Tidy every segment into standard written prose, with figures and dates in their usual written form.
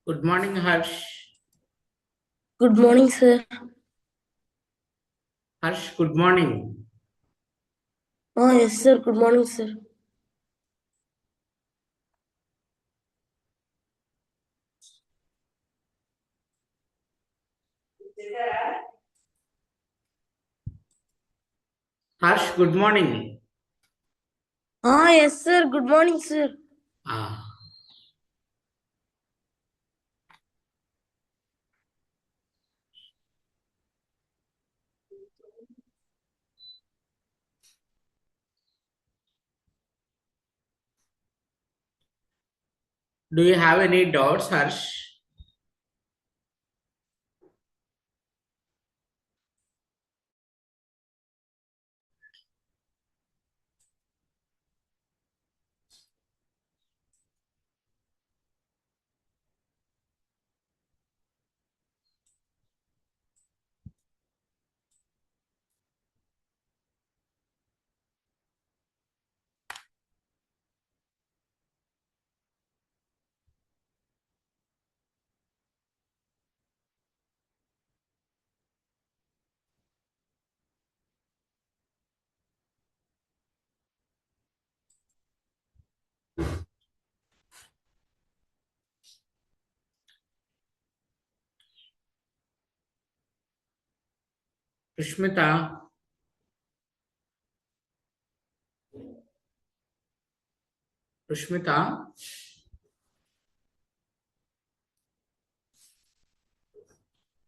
Good morning, Harsh. Good morning, sir. Harsh, good morning. Yes, sir. Good morning, sir. Harsh, good morning. Yes, sir. Good morning, sir. Ah, do you have any doubts, Harsh? Prishmita, Prishmita,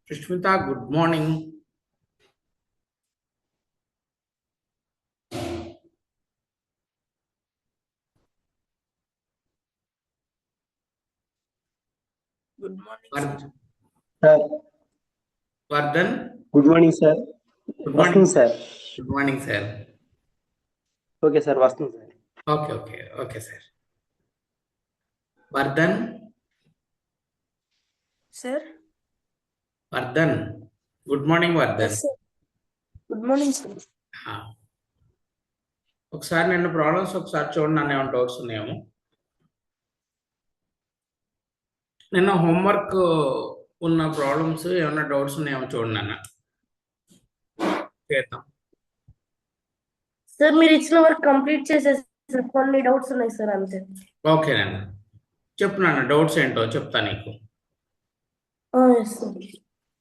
Prishmita, good morning. Good morning, sir. Vard- Sir, Vardhan, good morning, sir. good Vastu, morning. sir. Good morning, sir. Okay, sir. Vastu, sir. Okay, sir. Vardhan, Sir? Vardhan, good morning, Vardhan. Yes, sir. Good morning, sir. ఒకసారి నిన్న problems ఒకసారి చూడండి, నన్ను ఏమైనా doubts ఉన్నాయేమో. నిన్న homework ఉన్న problems ఏమైనా డౌట్స్ ఉన్నాయేమో చూడండి అన్న. చేద్దాం. సార్ మీరు ఇచ్చిన వర్క్ కంప్లీట్ చేసేసారు. కొన్ని డౌట్స్ ఉన్నాయి సార్ అంతే. ఓకేనన్న, చెప్పు నాన్న, డౌట్స్ ఏంటో చెప్తా నీకు. Yes sir.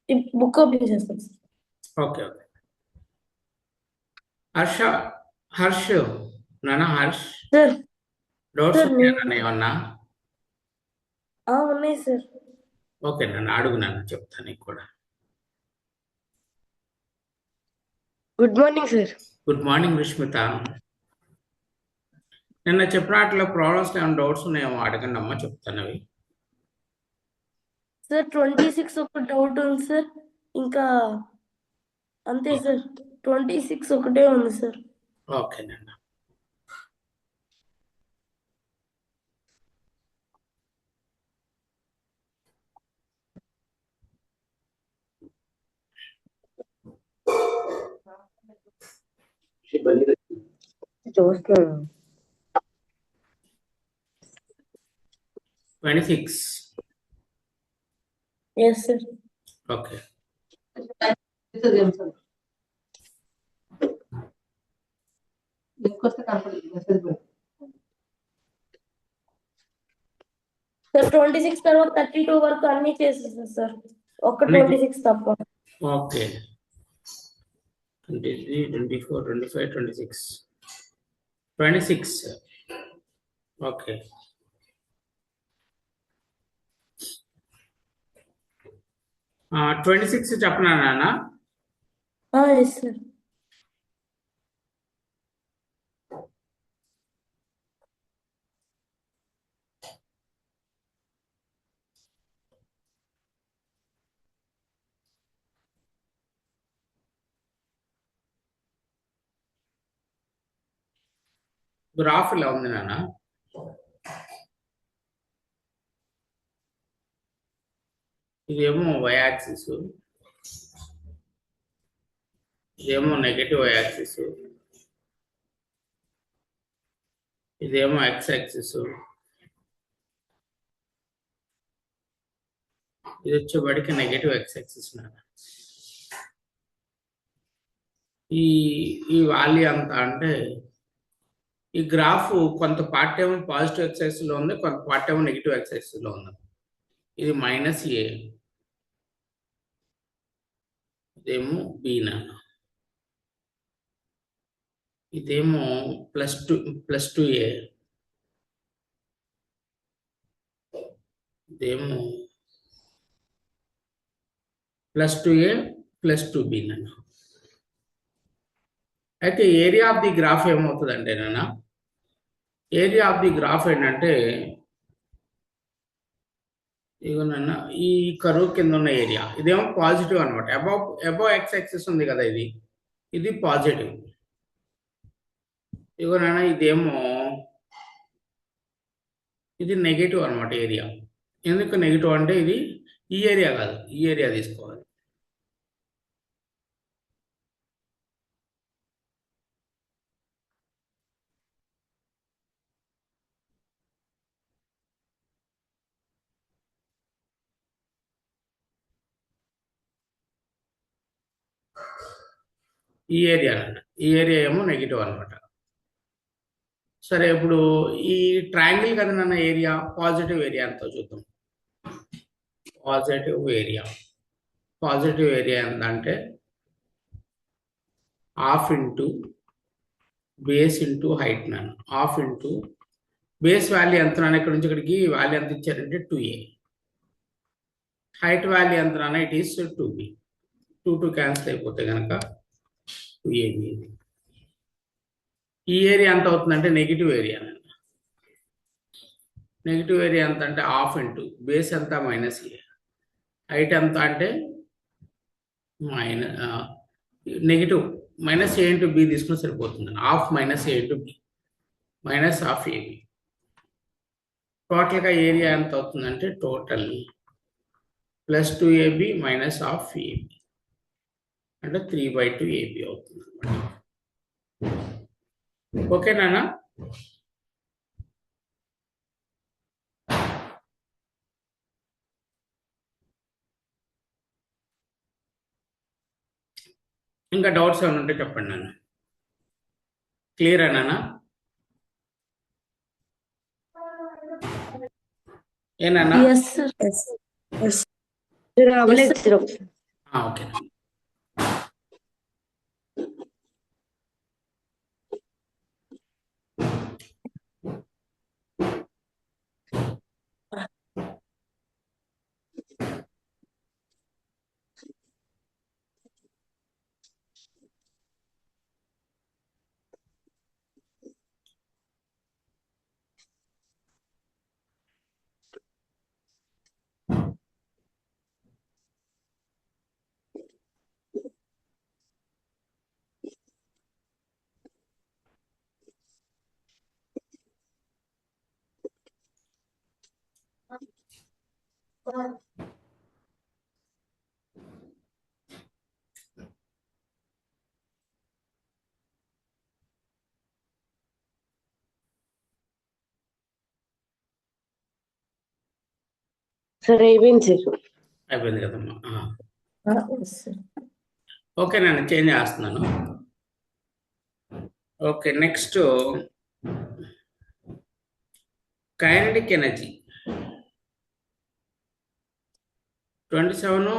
ఈ బుక్ ఓపెన్ చేస్తాను సార్. ఓకే. హర్ష, హర్ష్ నాన్న, హర్ష్ సార్ డౌట్స్ సార్ ఉన్నాయా నాన్న ఏమన్నా? ఉన్నాయి సార్. ఓకే నాన్న, అడుగు నాన్న, చెప్తా నీకు కూడా. Good morning sir. Good morning Vishmitha. నిన్న చెప్పిన వాటిలో ప్రాబ్లమ్స్ ఏమైనా డౌట్స్ ఉన్నాయేమో అడగండి అమ్మా, చెప్తాను అవి. సార్ 26 ఒక డౌట్ ఉంది సార్. ఇంకా అంతే సార్. 26 ఒకటే ఉంది సార్. ఓకే నాన్న. చూస్తున్నాను. 26. Yes sir. ఓకే. సార్ 26 తర్వాత 32 వరకు అన్ని చేసేసారు సార్. ఒక్క 26 తప్ప. ఓకే. 23, 24, 25, 26. 26. ఓకే. ఆ 26 చెప్పనా నాన్న? Yes sir. గ్రాఫ్ ఇలా ఉంది నాన్న. ఇదేమో వై యాక్సిస్, ఇదేమో నెగటివ్ వై యాక్సిస్, ఇదేమో ఎక్స్ యాక్సిస్, ఇది వచ్చేవాడికి నెగటివ్ ఎక్స్ యాక్సిస్ నాన్న. ఈ వాల్యూ అంత అంటే ఈ గ్రాఫ్ కొంత పార్ట్ ఏమో పాజిటివ్ ఎక్స్ యాక్సిస్ లో ఉంది, కొంత పార్ట్ ఏమో నెగిటివ్ ఎక్స్ యాక్సిస్ లో ఉంది. ఇది -a, ఇదేమో b నాన్న, ఇదేమో +2a, ఇదేమో +2a +2b నాన్న. అయితే ఏరియా ఆఫ్ ది గ్రాఫ్ ఏమవుతుందంటే నాన్న, ఏరియా ఆఫ్ ది గ్రాఫ్ ఏంటంటే ఇగోనన్న ఈ కరువు కింద ఉన్న ఏరియా ఇదేమో పాజిటివ్ అనమాట. అబౌవ్ ఎక్స్ యాక్సిస్ ఉంది కదా, ఇది పాజిటివ్. ఇగోనన్న ఇది నెగిటివ్ అనమాట ఏరియా. ఎందుకు నెగిటివ్ అంటే ఇది ఈ ఏరియా కాదు, ఈ ఏరియా తీసుకోవాలి. ఈ ఏరియా ఏమో నెగిటివ్ అనమాట. సరే, ఇప్పుడు ఈ ట్రయాంగిల్ కదా నాన్న ఏరియా, పాజిటివ్ ఏరియా ఎంతో చూద్దాం. పాజిటివ్ ఏరియా ఎంతంటే ½ ఇంటూ బేస్ ఇంటూ హైట్ నాన్న. ½ ఇంటూ బేస్ వాల్యూ ఎంత నాన్న, ఇక్కడ నుంచి ఇక్కడికి వాల్యూ ఎంత ఇచ్చారంటే 2a. హైట్ వాల్యూ ఎంత నాన్న, ఇట్ ఈస్ 2b. 2 క్యాన్సిల్ అయిపోతే కనుక 2ab. ఈ ఏరియా ఎంత అవుతుందంటే నెగిటివ్ ఏరియా. నెగిటివ్ ఏరియా ఎంత అంటే ½ ఇంటూ బేస్ ఎంత -a, హైట్ ఎంత అంటే నెగిటివ్ -a ఇంటూ b తీసుకుని సరిపోతుంది. ½ -a ఇంటూ b -12ab. టోటల్గా ఏరియా ఎంత అవుతుందంటే టోటల్ +2ab -12ab అంటే 3/2ab అవుతుంది అనమాట. ఓకేనా? ఇంకా డౌట్స్ ఏమైనా ఉంటే చెప్పండి నాన్న. క్లియర్ అన్నానా? ఏనన్నా? ఓకే. సరే, అయిపోయింది కదమ్మా. ఓకే, నేను చేంజ్ చేస్తున్నాను. Okay, next kinetic energy 27,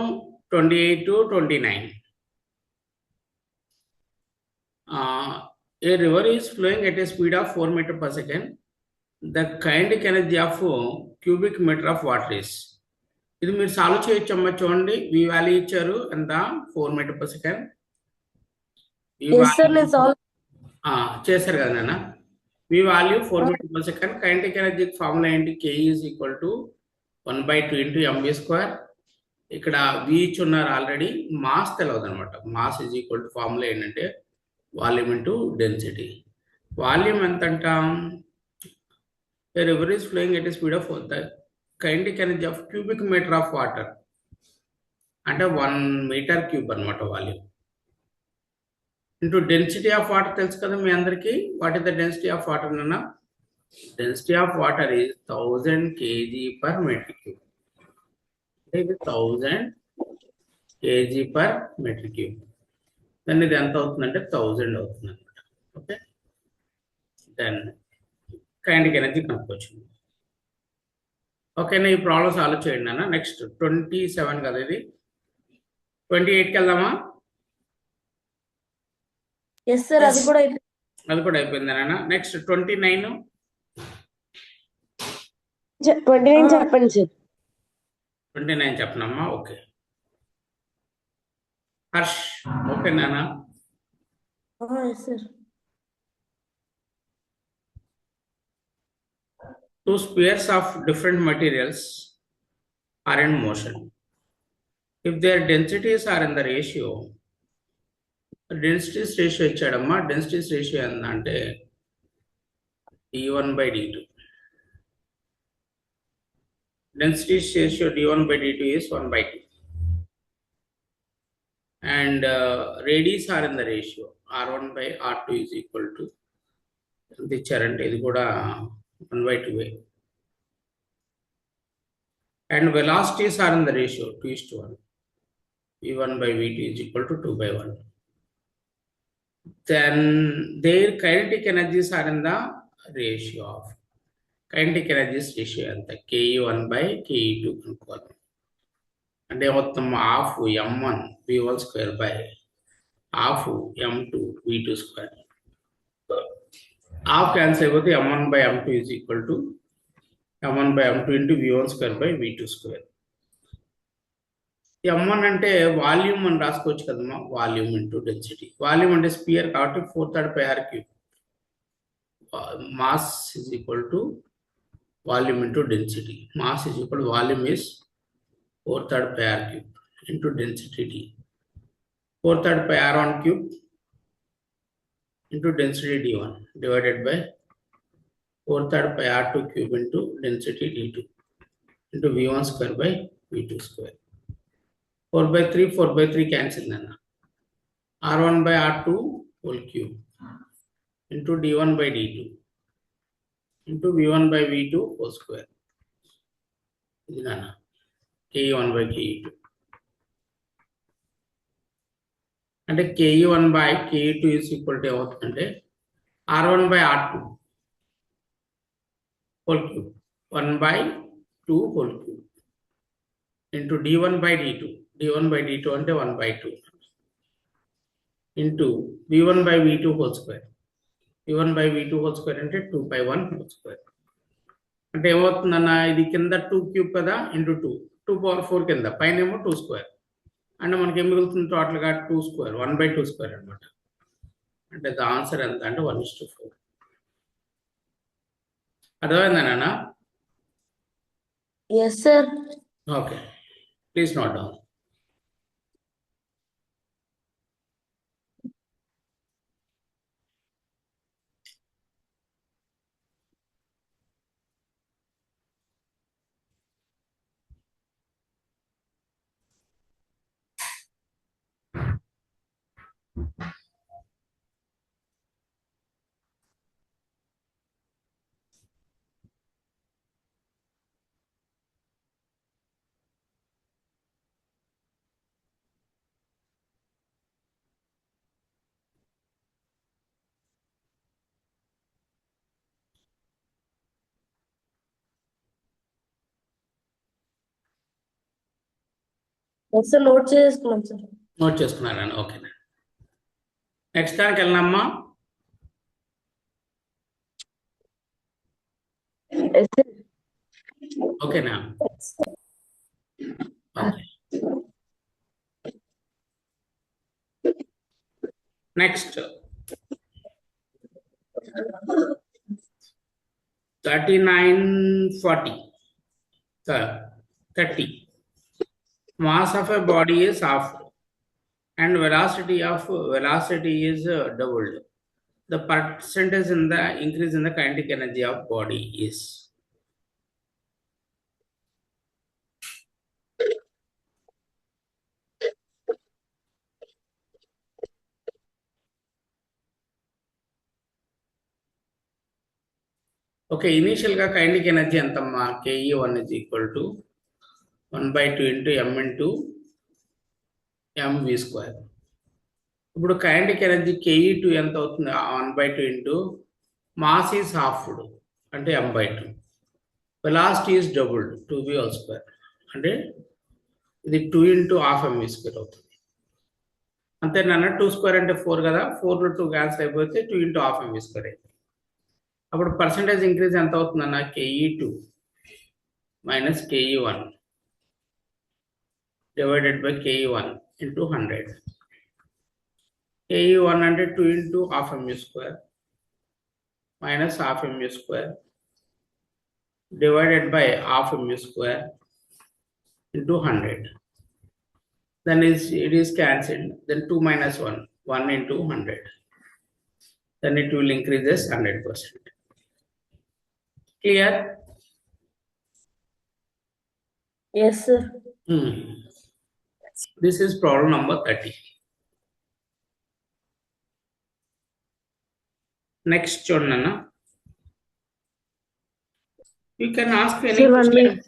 28, 29. A river is flowing at a speed of 4 meters per second. The kinetic energy of cubic meter of water is. ఇది మీరు సాల్వ్ చేయొచ్చమ్మా. చూడండి, వి వాల్యూ ఇచ్చారు ఎంత, 4 మీటర్ పర్ సెకండ్. చేశారు కదా నాన్న. V value 4 metre per second. Kinetic energy formula ఏంటి, K is equal to 1/2 into mv². ఇక్కడ వి ఇచ్చి ఉన్నారు ఆల్రెడీ. మాస్ తెలియదు అనమాట. Mass is equal to formula ఏంటంటే వాల్యూమ్ ఇంటూ డెన్సిటీ. వాల్యూమ్ ఎంత అంటాం, river is flowing at speed of the kinetic energy of cubic metre of water అంటే 1 metre cube అనమాట volume. Into density of water తెలుసు కదా మీ అందరికీ. What is the density of water అన్న? Density of water is 1000 kg/m3. ఇది 1000 kg per meter cube. Then ఇది ఎంత అవుతుందంటే 1000 అవుతుంది అనమాట. ఓకే, దెన్ కైనెటిక్ ఎనర్జీ కనుక్కోవచ్చు. ఓకేనా, ఈ ప్రాబ్లమ్ సాల్వ్ చేయండి అన్న. నెక్స్ట్ 27 కదా ఇది, 28కి వెళ్దామా? ఎస్ సార్, అది కూడా అయిపోయింది. అది కూడా అయిపోయింది అన్న. నెక్స్ట్ 29. 29 చెప్పండి సార్. 29 చెప్పనమ్మా. ఓకే హర్ష్, ఓకేనా? Yes sir. Two spheres of different materials are in motion. If their densities are in the ratio, densities ratio ఇచ్చాడమ్మా. densities ratio ఏంటంటే d1/d2. densities ratio d1/d2 is 1/2. And radius are in the ratio r1/r2 is equal to ఎంత ఇచ్చారంటే ఇది కూడా 1/2. And velocities are in the ratio 2:1. v1/v2 is equal to 2/1. Then their kinetic energies are in the ratio of kinetic energies ratio ఎంత ke1/ke2 కనుక్కోవాలి. అంటే మొత్తం half m1 v1 square by half m2 v2 square. Half cancel అయిపోతే m1/m2 is equal to m1/m2 into v1 square by v2 square. m1 అంటే volume అని రాసుకోవచ్చు కదమ్మా, volume into density. Volume అంటే స్పియర్ కాబట్టి 4/3 mass is equal to volume into density. Mass is equal volume is 4/3 into density d. 4/3 into density d1 divided by 4/3 into density d2 into v1 square by v2 square. 4/3 cancel nana. r1/r2 whole cube into d1/d2 into v1/v2 whole square. This nana ke1/ke2. అంటే ke1/ke2 is equal to ఏమవుతుందంటే r1/r2 whole cube 1/2 whole cube into d1/d2 అంటే 1/2 into v1/v2 whole square. v1/v2 whole square అంటే 2/1 whole square. అంటే ఏమవుతుందన్న, ఇది కింద 2 cube కదా into 2 కింద, పైన ఏమో 2 స్క్వేర్. అంటే మనకి ఏం మిగులుతుంది టోటల్గా 2 స్క్వేర్, 1/2 స్క్వేర్ అనమాట. అంటే ద ఆన్సర్ ఎంత అంటే 1:4. అర్థమైందా నాన్న? Yes sir. Okay, please note down. Yes sir, note చేసుకున్నాం సార్. నోట్ చేసుకున్నారా? ఓకేనా. నెక్స్ట్ దానికి వెళ్ళినమ్మా. Yes sir. ఓకేనా? Okay. Next 3940 30. Mass of a body is half and velocity is doubled. The percentage in the increase in the kinetic energy of body is. Okay, initial ga kinetic energy antama ke1 is equal to 1/2 into m into mv square. ఇప్పుడు kinetic energy ke2 ఎంత అవుతుంది? 1/2 into mass is హాఫ్డ్ అంటే m/2. Velocity is doubled 2v whole square అంటే ఇది 2 into half mv square అవుతుంది. అంతేనా? 2 square అంటే 4 కదా, 4 లో 2 క్యాన్సిల్ అయిపోతే 2 into half mv square అయింది. అప్పుడు పర్సంటేజ్ ఇంక్రీజ్ ఎంత అవుతుందన్న? ke2 minus ke1 divided by ke1 into 100. ke1 అంటే 2 into half mv square minus half mv square divided by half mv square into 100. Then it is cancelled. Then 2 minus 1, 1 into 100. Then it will increase 100%. Clear? Yes, sir. This is problem number 30. Next చూడన్నా. You can ask any Sir, 1 question. minute.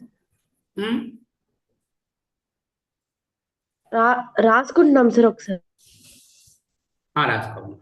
రాసుకుంటున్నాం sir ఒకసారి. రాసుకోండి.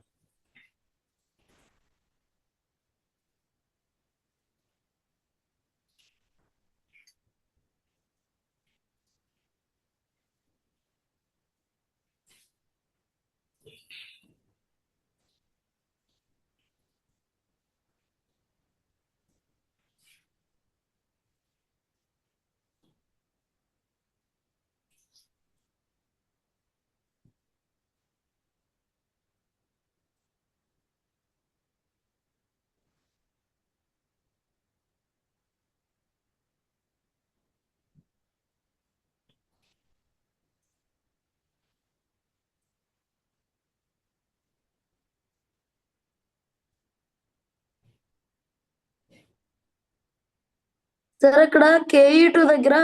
Sir ఇక్కడ ke2 దగ్గర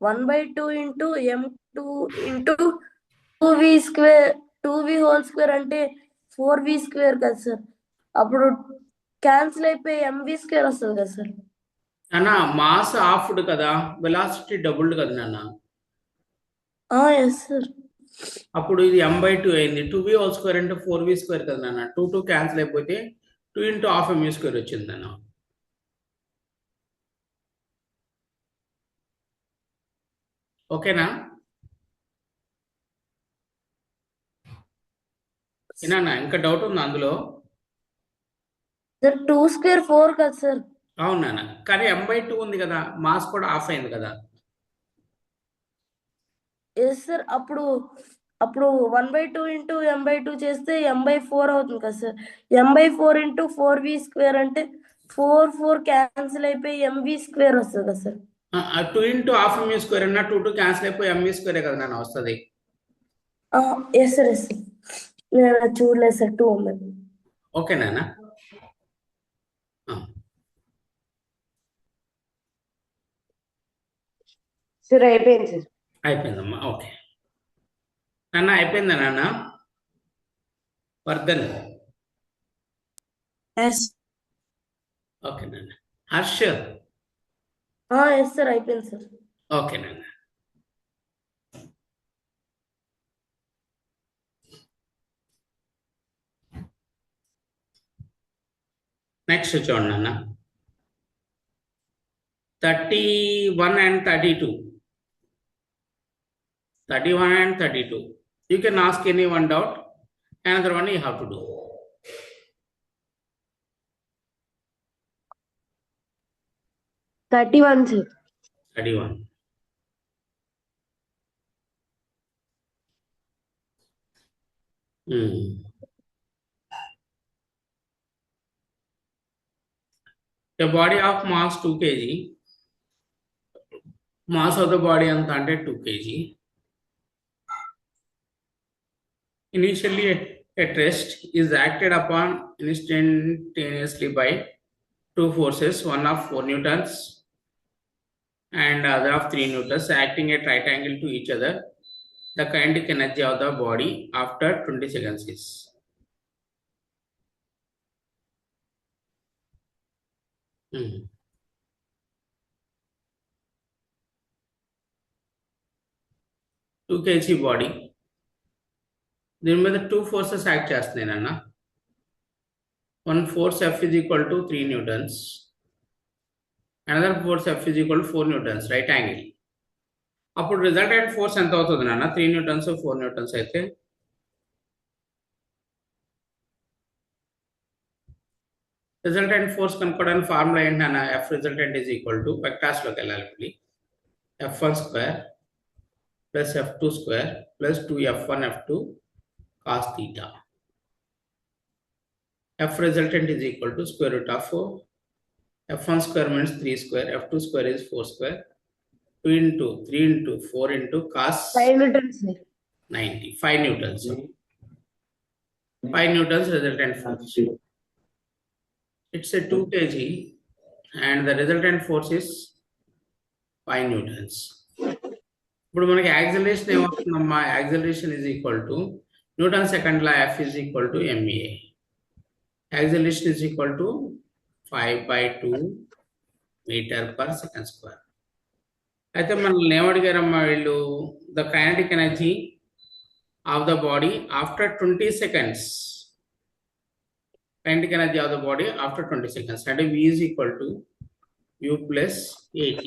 1/2 into m2 into 2v square 2v whole square అంటే 4v square కదా sir. అప్పుడు cancel అయిపోయి mv square వస్తుంది కదా సార్. నాన్న మాస్ హాఫ్డ్ కదా, వెలాసిటీ డబుల్డ్ కదా నాన్న. Yes sir. అప్పుడు ఇది m/2 అయింది. 2v హోల్ స్క్వేర్ అంటే 4v స్క్వేర్ కదా నాన్న. 2 క్యాన్సిల్ అయిపోతే 2 into half mv square వచ్చింది నాన్న. ఓకేనా? ఏనా ఇంకా డౌట్ ఉందా అందులో? సార్ 2 స్క్వేర్ 4 కదా సార్. అవును నాన్న, కానీ m/2 ఉంది కదా, మాస్ కూడా ఆఫ్ అయింది కదా. Yes sir. అప్పుడు 1/2 ఇంటూ m/2 చేస్తే m/4 అవుతుంది కదా sir. m/4 into 4v square అంటే 4 క్యాన్సిల్ అయిపోయి mv స్క్వేర్ వస్తుంది కదా sir. 2 into half mv square అన్న 2 క్యాన్సిల్ అయిపోయి mv square కదా నాన్న వస్తుంది. Yes sir. Yes sir. నేను చూడలేదు సార్. 2 ఉన్నది. ఓకే నాన్న. సార్ అయిపోయింది సార్. అయిపోయిందమ్మా. ఓకే నాన్న, అయిపోయిందా నాన్న? వర్ధన్. ఓకే నాన్న. హర్ష. ఎస్ సార్ అయిపోయింది సార్. ఓకే నాన్న. నెక్స్ట్ చూడండి నాన్న. 31 and 32. 31 and 32. You can ask any one doubt. Another one you have to do. 31 sir. 31. A body of mass 2 kg. Mass of the body anta ante 2 kg. Initially at rest is acted upon instantaneously by two forces, one of 4 newtons and other of 3 newtons, acting at right angle to each other. The kinetic energy of the body after 20 seconds is. 2 kg body, దీని మీద 2 forces act చేస్తున్నాయి నాన్న. One force F is equal to 3 newtons, another force F is equal to 4 newtons, right angle. అప్పుడు resultant force ఎంత అవుతుంది నాన్న? 3 newtons 4 newtons అయితే resultant force కనుక్కోవడానికి ఫార్ములా ఏంటి నాన్న? F resultant is equal to వెక్టార్స్లోకి వెళ్ళాలి మళ్ళీ. F1 square plus F2 square plus 2F1 F2 cos theta. F resultant is equal to square root of 4. F1 square means 3 square. F2 square is 4 square. 2 into 3 into 4 into cos 5 newtons, sir. 90. 5 newtons. 5 newtons resultant force. It's a 2 kg and the resultant force is 5 newtons. ఇప్పుడు మనకి acceleration ఏమవుతుందమ్మా? Acceleration is equal to newton second law F is equal to ma. Acceleration is equal to 5/2 meter per second square. అయితే మనల్ని ఏమడిగారమ్మా వీళ్ళు? The kinetic energy of the body after 20 seconds. Kinetic energy of the body after 20 seconds అంటే V is equal to U plus AT.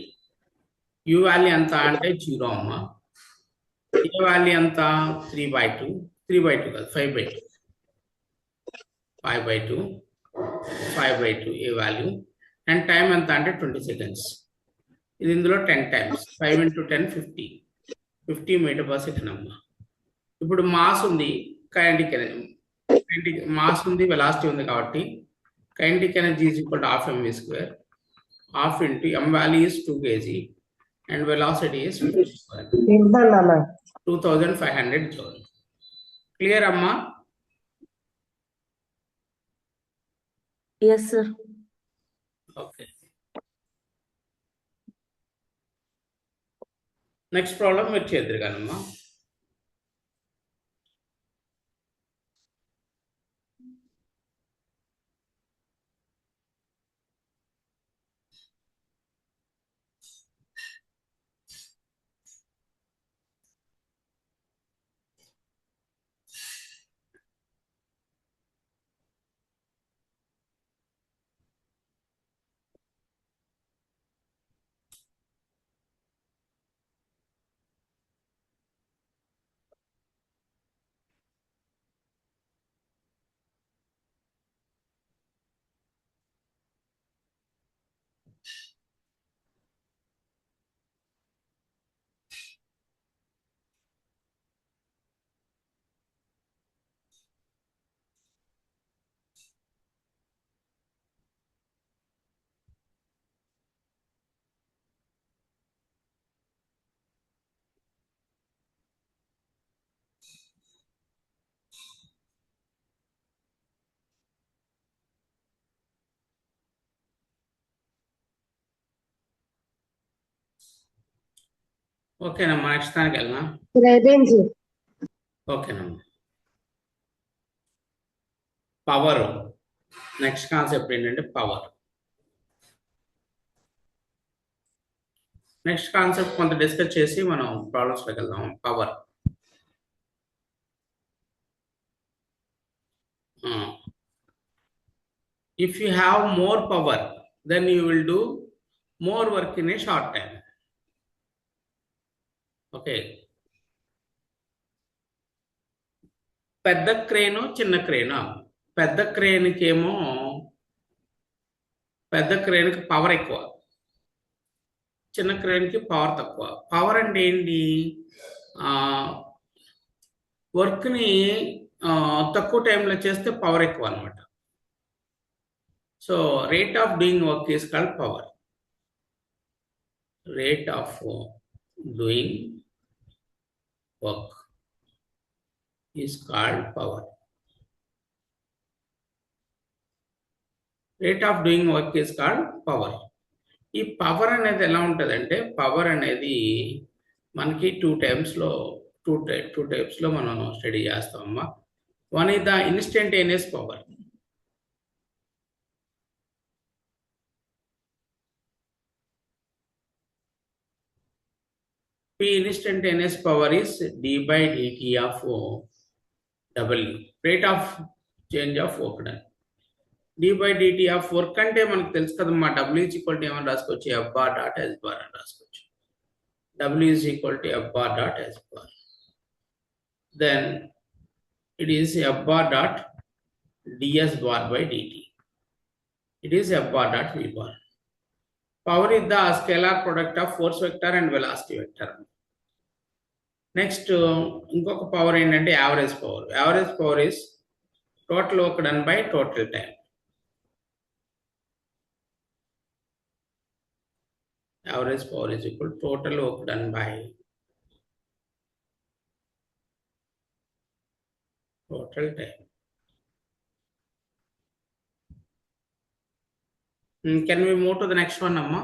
U value ఎంత అంటే 0 అమ్మా. A value ఎంత? 3/2. 3/2 కాదు, 5/2. 5/2 ఏ value and time ఎంత అంటే 20 seconds. ఇది ఇందులో 10 times. 5 into 10 50 metre per second అమ్మా. ఇప్పుడు మాస్ ఉంది, కైనెటిక్ ఎనర్జీ మాస్ ఉంది, వెలాసిటీ ఉంది కాబట్టి kinetic energy is equal to half mv square. Half into m value is 2 kg and velocity is 50 square, 2500 joule. Clear అమ్మా? Yes, sir. Okay. Next problem మీరు చేద్దరు కానమ్మా. ఓకేనమ్మా, next దానికి వెళ్ళనా? ఓకేనమ్మా. పవర్. నెక్స్ట్ కాన్సెప్ట్ ఏంటంటే పవర్. నెక్స్ట్ కాన్సెప్ట్ కొంత discuss చేసి మనం ప్రాబ్లమ్స్లోకి వెళ్దాం. Power. If you have more power, then you will do more work in a short time. Okay. పెద్ద క్రేను, చిన్న క్రేను. పెద్ద క్రేన్కి పవర్ ఎక్కువ, చిన్న క్రేన్కి పవర్ తక్కువ. పవర్ అంటే ఏంటి? వర్క్ని తక్కువ టైంలో చేస్తే పవర్ ఎక్కువ అనమాట. So rate of doing work is called power. Rate of doing work is called power. Rate of doing work is called power. ఈ పవర్ అనేది ఎలా ఉంటుందంటే, పవర్ అనేది మనకి టూ టైప్స్లో మనం స్టడీ చేస్తామమ్మా. One is the instantaneous power. P instantaneous power is d by dt of W. Rate of change of work done. d by dt of work అంటే మనకు తెలుసు కదమ్మా, W is equal to ఏమని రాసుకోవచ్చు, F bar dot S bar అని రాసుకోవచ్చు. W is equal to F bar dot S bar. Then it is F bar dot ds bar by dt. It is F bar dot V bar. Power is the scalar product of force vector and velocity vector. Next ఇంకొక power ఏంటంటే average power. Average power is total work done by total time. Average power is equal to total work done by total time. Can we move to the next one, Amma?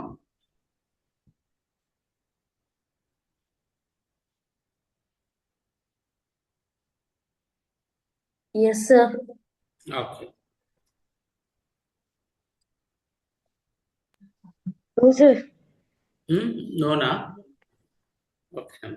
Yes, sir. Okay. No, sir. No, na? Okay.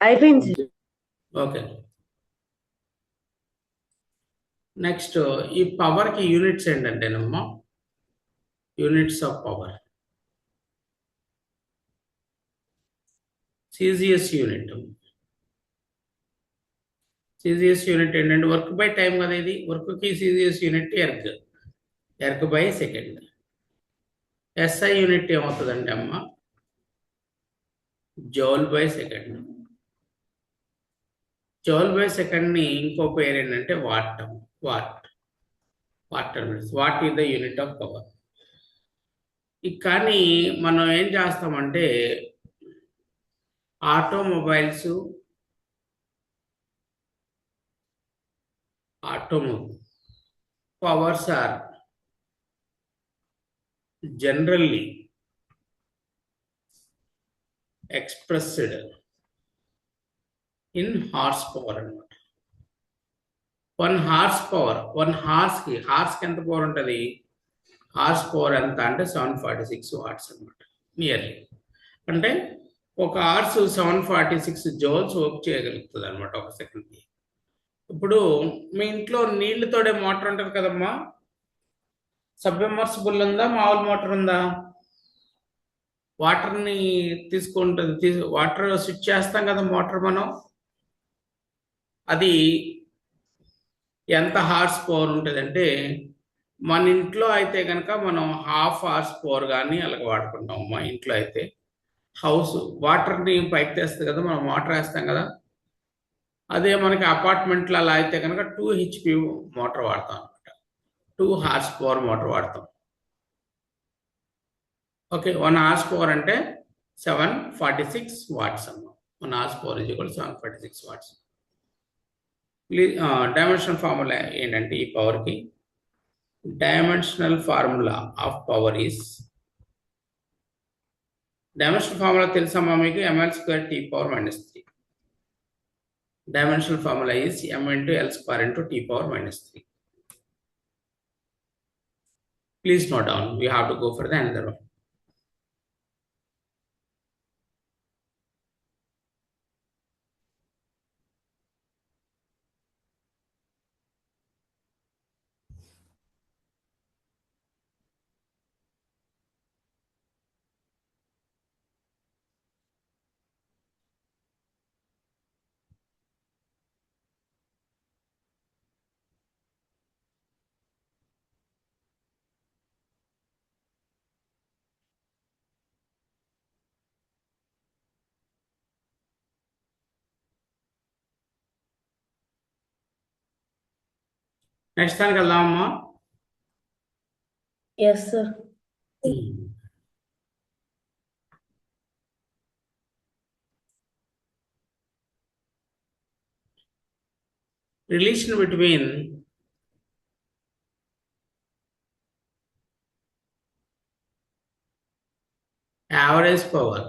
అయిపోయింది sir. Okay. Next ఈ పవర్కి units ఏంటంటేనమ్మా, units of power. CGS unit. CGS unit ఏంటంటే work by time కదా, ఇది వర్క్కి CGS unit erg, erg by second. SI unit ఏమవుతుందంటే అమ్మ, joule by second. Joule by సెకండ్ని ఇంకో పేరు ఏంటంటే watt. Watt is the unit of power. కానీ మనం ఏం చేస్తామంటే automobiles, powers are generally expressed in horsepower అన్నమాట. 1 horsepower, 1 హార్స్కి ఎంత పవర్ ఉంటుంది, హార్స్ పవర్ ఎంత అంటే 746 వాట్స్ అనమాట నియర్లీ. అంటే ఒక హార్స్ 746 జౌల్స్ వర్క్ చేయగలుగుతుంది అనమాట ఒక సెకండ్కి. ఇప్పుడు మీ ఇంట్లో నీళ్లతోడే మోటార్ ఉంటుంది కదమ్మా, సబ్మెర్సిబుల్ ఉందా, మామూలు మోటార్ ఉందా? వాటర్ని తీసుకుంటుంది, వాటర్ స్విచ్ చేస్తాం కదా మోటార్ మనం. అది ఎంత హార్స్ పవర్ ఉంటుంది అంటే, మన ఇంట్లో అయితే కనుక మనం 1/2 హార్స్ పవర్ కానీ అలాగ వాడుకుంటాం. మా ఇంట్లో అయితే హౌస్ వాటర్ని పైకి తెస్తుంది కదా, మనం మోటార్ వేస్తాం కదా. అదే మనకి అపార్ట్మెంట్లో అలా అయితే కనుక 2 HP మోటార్ వాడతాం అనమాట, 2 హార్స్ పవర్ మోటార్ వాడతాం. ఓకే, 1 హార్స్ పవర్ అంటే 746 వాట్స్ అమ్మ. 1 horse power is equal 746 watts. Dimensional formula ఏంటంటే ఈ పవర్కి, dimensional formula of power is, dimensional formula తెలుసమ్మా మీకు, ml² T⁻⁻3. Dimensional formula is m into L² into T⁻⁻3. Please note down. We have to go for the another one. Next దానికి వెళ్దామమ్మా. Yes, sir. Relation between average power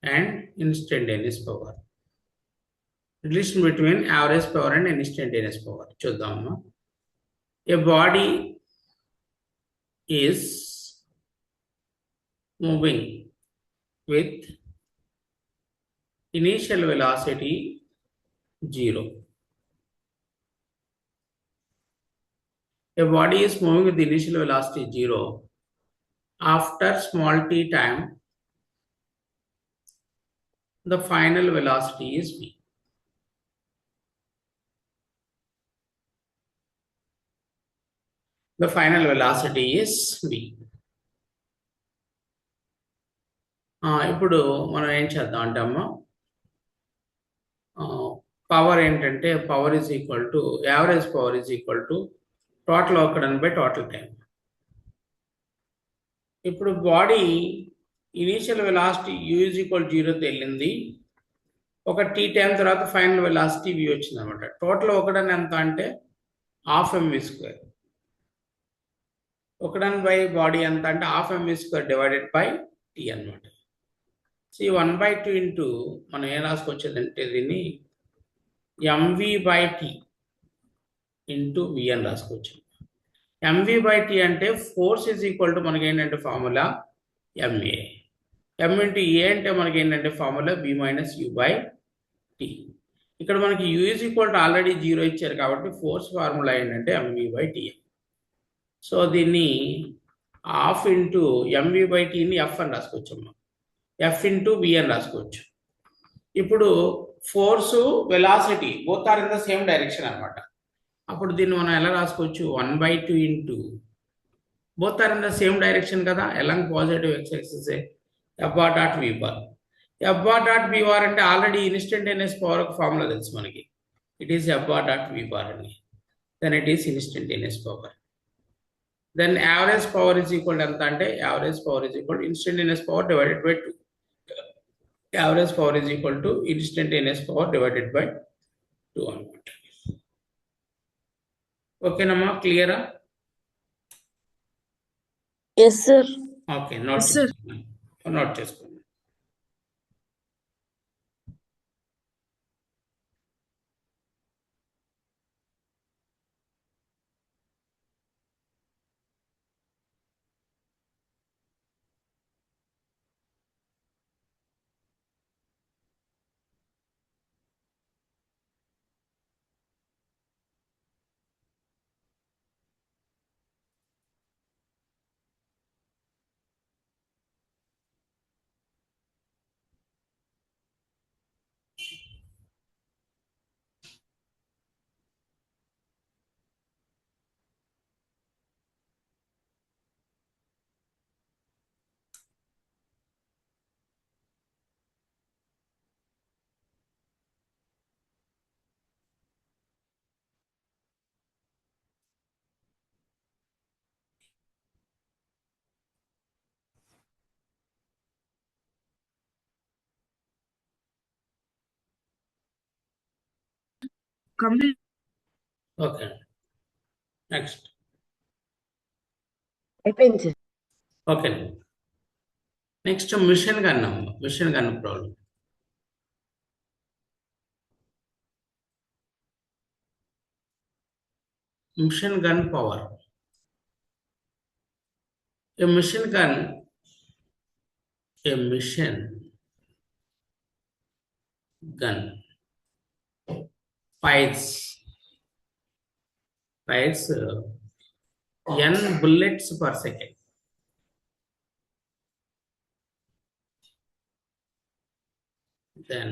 and instantaneous power. Relation between average power and instantaneous power. చూద్దామమ్మా. A body is moving with initial velocity 0. A body is moving with initial velocity 0. After small t time, the final velocity is v. The final velocity is v. ఇప్పుడు మనం ఏం చేద్దాం అంటే అమ్మా, power ఏంటంటే power is equal to average power is equal to total work done by total time. ఇప్పుడు body initial velocity u is equal 0తో వెళ్ళింది. ఒక టీ టైం తర్వాత ఫైనల్ వెలాసిటీ v వచ్చింది అనమాట. టోటల్ వర్క్ డన్ ఎంత అంటే half mv². Work done by body ఎంత అంటే half mv² divided by t అనమాట. సో 1/2 ఇంటూ మనం ఏం రాసుకోవచ్చేదంటే దీన్ని mv/t ఇంటూ v అని రాసుకోవచ్చు. mv/t అంటే ఫోర్స్ ఈజ్ ఈక్వల్ టు మనకి ఏంటంటే ఫార్ములా ma. m ఇంటూ ఏ అంటే మనకి ఏంటంటే ఫార్ములా v మైనస్ u/t. ఇక్కడ మనకి u is equal to already 0 ఇచ్చారు కాబట్టి ఫోర్స్ ఫార్ములా ఏంటంటే mv/t. సో దీన్ని హాఫ్ ఇంటూ mv/tని f అని రాసుకోవచ్చు అమ్మా. f ఇంటూ v అని రాసుకోవచ్చు. ఇప్పుడు force velocity both are in the same direction అనమాట. అప్పుడు దీన్ని మనం ఎలా రాసుకోవచ్చు, 1/2 into both are in the same direction కదా, along positive x axis f bar dot v bar. f bar dot v bar అంటే ఆల్రెడీ ఇన్స్టంటేనియస్ పవర్ ఒక formula తెలుసు మనకి, it is f bar dot v bar అని. Then it is instantaneous power. Then average power is equal ఎంత అంటే average power is equal instantaneous power divided by 2. Average power is equal to instantaneous power divided by 2 అనమాట. ఓకేనమ్మా, క్లియరా? Yes, sir. Okay, note చేసుకోండి. Complete. Okay, next. అయిపోయింది sir. Okay, next machine gun అమ్మ. Machine gun problem. Machine gun power. A machine gun fires n bullets per second. Then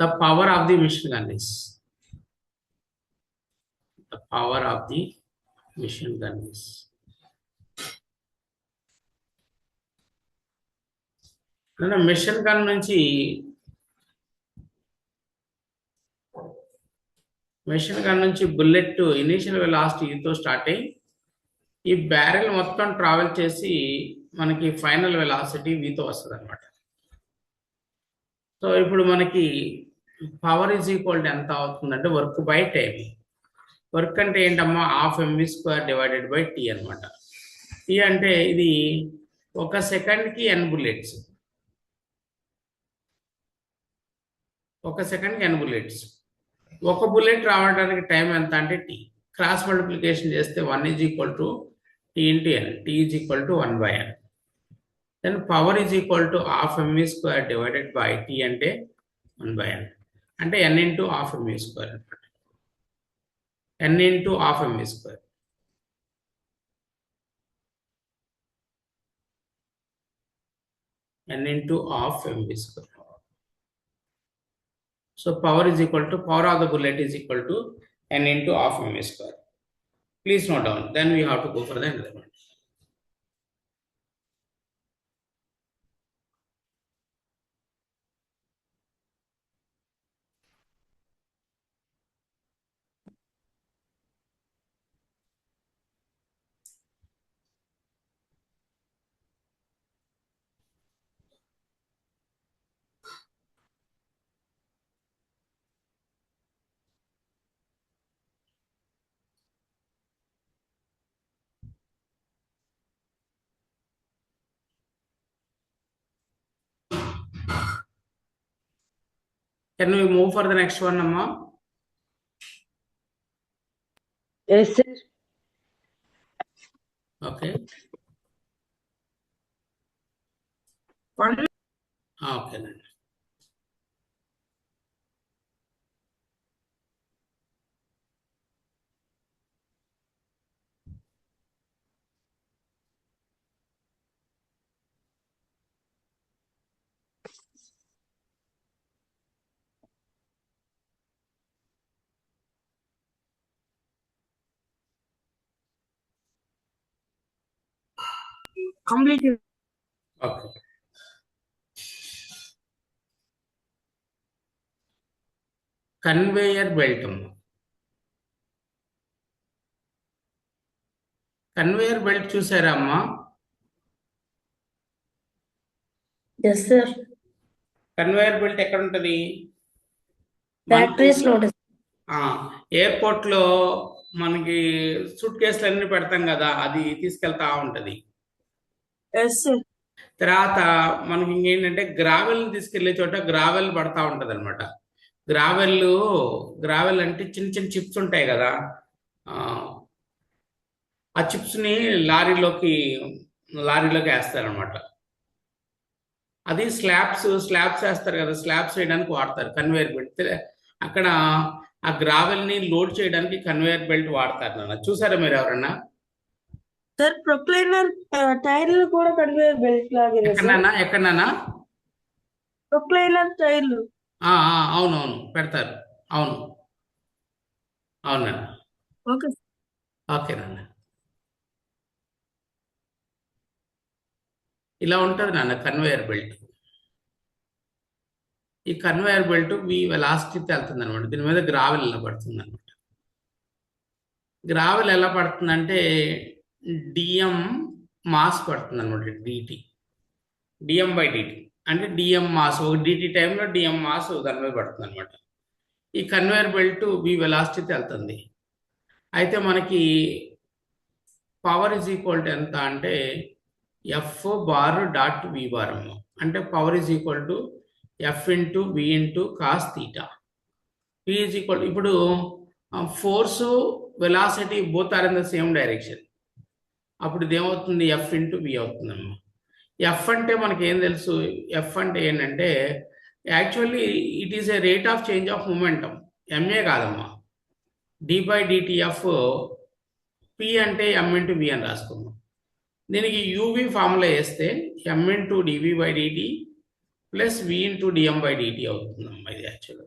the power of the machine gun is machine gun నుంచి machine gun నుంచి bullet initial వెలాసిటీతో start అయ్యి ఈ barrel మొత్తం travel చేసి మనకి final velocity వీతో వస్తుంది అనమాట. సో ఇప్పుడు మనకి పవర్ ఈజ్ ఈక్వల్ టు ఎంత అవుతుందంటే వర్క్ బై టైం. వర్క్ అంటే ఏంటమ్మా, half mv² divided by t అనమాట. టీ అంటే ఇది ఒక సెకండ్కి n బుల్లెట్స్, ఒక సెకండ్కి n బుల్లెట్స్. ఒక బుల్లెట్ రావడానికి టైం ఎంత అంటే టీ. క్రాస్ మల్టిప్లికేషన్ చేస్తే 1 is equal to t into n, t is equal to 1/n. Then power is equal to half mv² divided by t అంటే 1/n, అంటే n into half mv² అనమాట. n into half mv². n into half mv². So power is equal to, power of the bullet is equal to n into half mv². Please note down. Then we have to go for the another one. Can we move for the next one, Amma? Yes, sir. Okay. One. Okay then. Completed. Okay. Conveyor belt. Conveyor belt చూసారా అమ్మా? Yes, sir. Conveyor belt ఎక్కడ ఉంటది? Factories notice. Airport లో మనకి suit కేసులు అన్ని పెడతాం కదా, అది తీసుకెళ్తా ఉంటది. Yes, sir. తర్వాత మనకి ఇంకేంటంటే గ్రావెల్ తీసుకెళ్లే చోట గ్రావెల్ పడతా ఉంటది అనమాట. గ్రావెల్ అంటే చిన్న చిన్న చిప్స్ ఉంటాయి కదా, ఆ చిప్స్ ని లారీలోకి వేస్తారనమాట. అది స్లాబ్స్ వేస్తారు కదా, స్లాబ్స్ వేయడానికి వాడతారు కన్వేయర్ బెల్ట్. అక్కడ ఆ గ్రావెల్ ని లోడ్ చేయడానికి కన్వేయర్ బెల్ట్ వాడతారు నాన్న. చూసారా మీరు ఎవరన్నా? సార్ ప్రొక్లైనర్ టైర్లు కూడా కన్వేయర్ బెల్ట్ లాగే ఎక్కడన్నా ప్రొక్లైనర్ టైర్లు. అవునవును పెడతారు. అవును నాన్న. ఓకే. ఓకే నాన్న. ఇలా ఉంటుంది నాన్న కన్వేయర్ బెల్ట్. ఈ కన్వేయర్ బెల్ట్ మీ వెలాసిటీతో వెళ్తుంది అనమాట. దీని మీద గ్రావెల్ ఎలా పడుతుంది అనమాట. గ్రావెల్ ఎలా పడుతుందంటే డిఎం మాస్ పడుతుంది అనమాట. డిఎం బై డిటి అంటే డిఎం మాస్, ఒక డిటి టైంలో డిఎం మాస్ దాని మీద పడుతుంది అనమాట. ఈ కన్వేయర్ బెల్ట్ మీ వెలాసిటీతో వెళ్తుంది. అయితే మనకి పవర్ ఈజ్ ఈక్వల్ టు ఎంత అంటే f bar dot v bar అమ్మ. అంటే power is equal to f into v into cos theta. P is equal, ఇప్పుడు force velocity both are in the same direction. అప్పుడు ఇదేమవుతుంది, ఎఫ్ ఇంటూ వి అవుతుందమ్మా. F అంటే మనకి ఏం తెలుసు, ఎఫ్ అంటే ఏంటంటే actually it is a rate of change of momentum. MA కాదమ్మా, డి బై డిటిఎఫ్. పి అంటే ఎం ఇంటూ వి అని రాసుకున్నాం. దీనికి యూవి ఫార్ములా వేస్తే m into d v by d t plus v into d m by d t అవుతుందమ్మా ఇది యాక్చువల్గా.